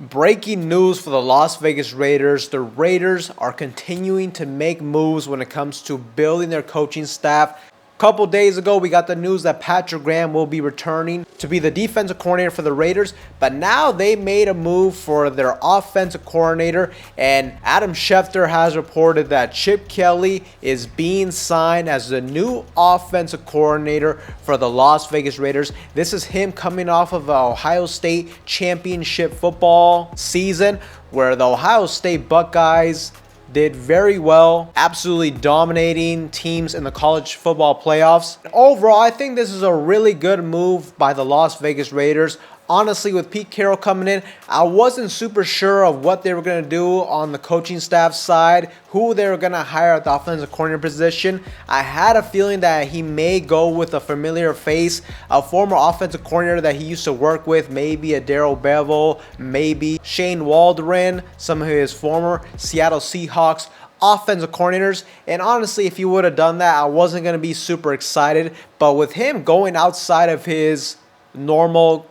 Breaking news for the Las Vegas Raiders. The Raiders are continuing to make moves when it comes to building their coaching staff. A couple days ago, we got the news that Patrick Graham will be returning to be the defensive coordinator for the Raiders, but now they made a move for their offensive coordinator, and Adam Schefter has reported that Chip Kelly is being signed as the new offensive coordinator for the Las Vegas Raiders. This is him coming off of the Ohio State championship football season, where the Ohio State Buckeyes did very well, absolutely dominating teams in the college football playoffs. Overall, I think this is a really good move by the Las Vegas Raiders. Honestly, with Pete Carroll coming in, I wasn't super sure of what they were going to do on the coaching staff side, who they were going to hire at the offensive coordinator position. I had a feeling that he may go with a familiar face, a former offensive coordinator that he used to work with, maybe a Darrell Bevell, maybe Shane Waldron, some of his former Seattle Seahawks offensive coordinators. And honestly, if he would have done that, I wasn't going to be super excited. But with him going outside of his normal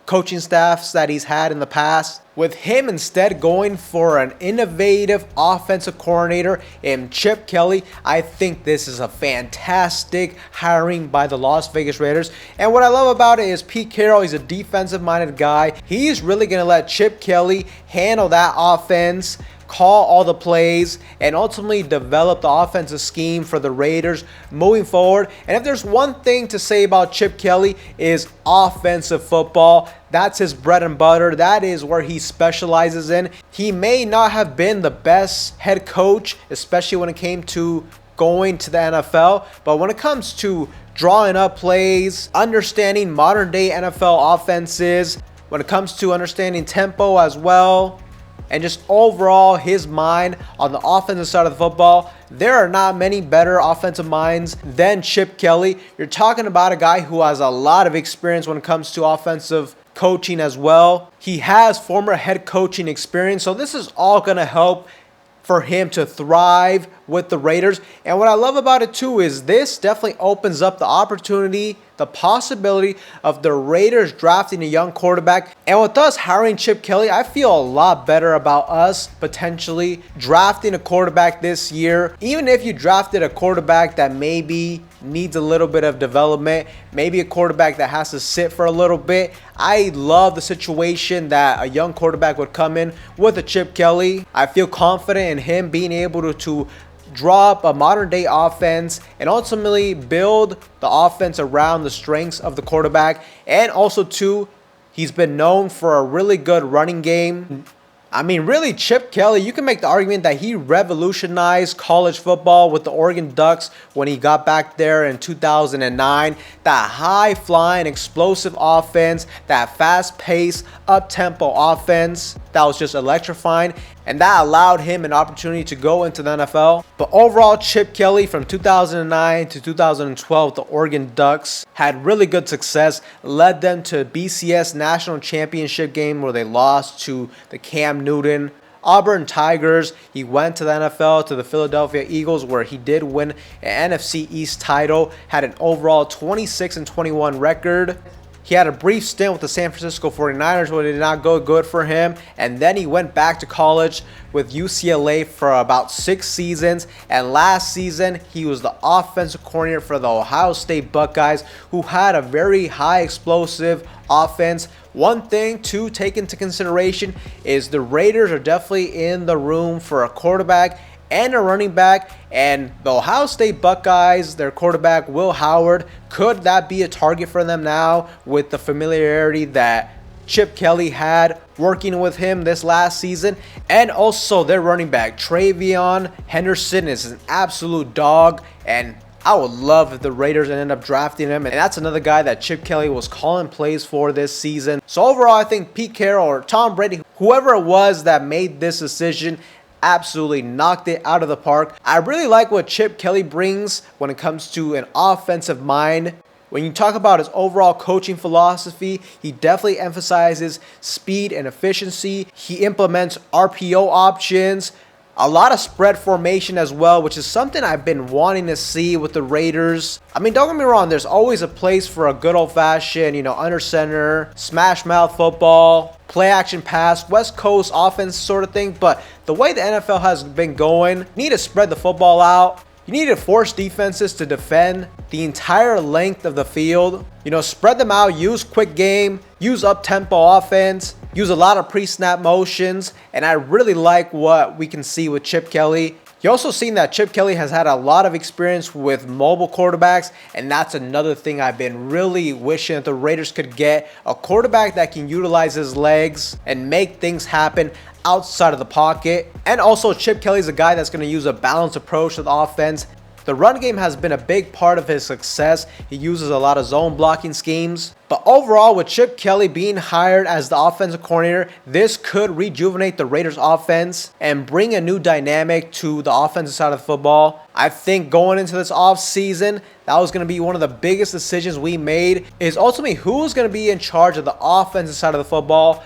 coaching staffs that he's had in the past, with him instead going for an innovative offensive coordinator in Chip Kelly, I think this is a fantastic hiring by the Las Vegas Raiders. And what I love about it is Pete Carroll, he's a defensive-minded guy. He's really going to let Chip Kelly handle that offense, call all the plays, and ultimately develop the offensive scheme for the Raiders moving forward. And if there's one thing to say about Chip Kelly, is offensive football. That's his bread and butter. That is where he specializes in. He may not have been the best head coach, especially when it came to going to the NFL, but when it comes to drawing up plays, understanding modern day NFL offenses, when it comes to understanding tempo as well, and just overall his mind on the offensive side of the football, there are not many better offensive minds than Chip Kelly. You're talking about a guy who has a lot of experience when it comes to offensive coaching as well. He has former head coaching experience, so this is all going to help for him to thrive with the Raiders. And what I love about it too is this definitely opens up the opportunity, the possibility of the Raiders drafting a young quarterback. And with us hiring Chip Kelly, I feel a lot better about us potentially drafting a quarterback this year. Even if you drafted a quarterback that maybe needs a little bit of development, maybe a quarterback that has to sit for a little bit, I love the situation that a young quarterback would come in with a Chip Kelly. I feel confident in him being able to draw up a modern day offense and ultimately build the offense around the strengths of the quarterback. And also too, he's been known for a really good running game. I mean, really, Chip Kelly, you can make the argument that he revolutionized college football with the Oregon Ducks when he got back there in 2009. That high-flying, explosive offense, that fast-paced, up-tempo offense, that was just electrifying, and that allowed him an opportunity to go into the NFL. But overall, Chip Kelly from 2009 to 2012, the Oregon Ducks had really good success, led them to BCS National Championship game where they lost to the Cam Newton Auburn Tigers. He went to the NFL, to the Philadelphia Eagles, where he did win an NFC East title, had an overall 26-21 record. He had a brief stint with the San Francisco 49ers where it did not go good for him. And then he went back to college with UCLA for about 6 seasons. And last season, he was the offensive coordinator for the Ohio State Buckeyes, who had a very high explosive offense. One thing to take into consideration is the Raiders are definitely in the room for a quarterback and a running back, and the Ohio State Buckeyes, their quarterback Will Howard, could that be a target for them now with the familiarity that Chip Kelly had working with him this last season? And also their running back Travion Henderson is an absolute dog, and I would love if the Raiders ended up drafting him, and that's another guy that Chip Kelly was calling plays for this season. So overall, I think Pete Carroll or Tom Brady, whoever it was that made this decision, absolutely knocked it out of the park. I really like what Chip Kelly brings when it comes to an offensive mind. When you talk about his overall coaching philosophy, he definitely emphasizes speed and efficiency. He implements RPO options, A lot of spread formation as well, which is something I've been wanting to see with the Raiders. I mean, don't get me wrong, there's always a place for a good old-fashioned, under center, smash mouth football, play action pass, West Coast offense sort of thing. But the way the NFL has been going, you need to spread the football out. You need to force defenses to defend the entire length of the field. Spread them out, use quick game, use up-tempo offense, use a lot of pre-snap motions, and I really like what we can see with Chip Kelly. You also seen that Chip Kelly has had a lot of experience with mobile quarterbacks, and that's another thing I've been really wishing that the Raiders could get. A quarterback that can utilize his legs and make things happen outside of the pocket. And also Chip Kelly's a guy that's going to use a balanced approach to the offense. The run game has been a big part of his success. He uses a lot of zone blocking schemes. But overall, with Chip Kelly being hired as the offensive coordinator, this could rejuvenate the Raiders offense and bring a new dynamic to the offensive side of the football. I think going into this offseason, that was going to be one of the biggest decisions we made, is ultimately who's going to be in charge of the offensive side of the football.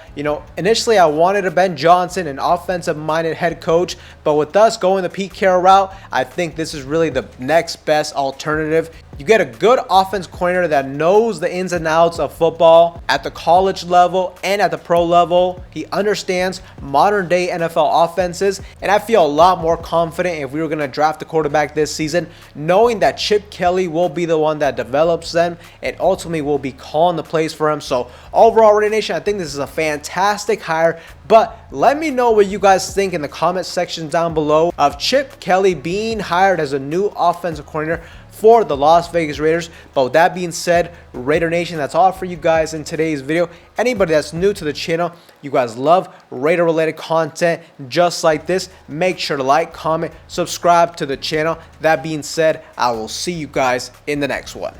Initially I wanted a Ben Johnson, an offensive-minded head coach, but with us going the Pete Carroll route, I think this is really the next best alternative. You get a good offense coordinator that knows the ins and outs of football at the college level and at the pro level. He understands modern day NFL offenses, and I feel a lot more confident if we were going to draft a quarterback this season, knowing that Chip Kelly will be the one that develops them and ultimately will be calling the plays for him. So overall, Raider Nation, I think this is a fantastic hire, but let me know what you guys think in the comment section down below of Chip Kelly being hired as a new offensive coordinator for the Las Vegas Raiders. But with that being said, Raider Nation, that's all for you guys in today's video. Anybody that's new to the channel, you guys love Raider related content just like this, make sure to like, comment, subscribe to the channel. That being said, I will see you guys in the next one.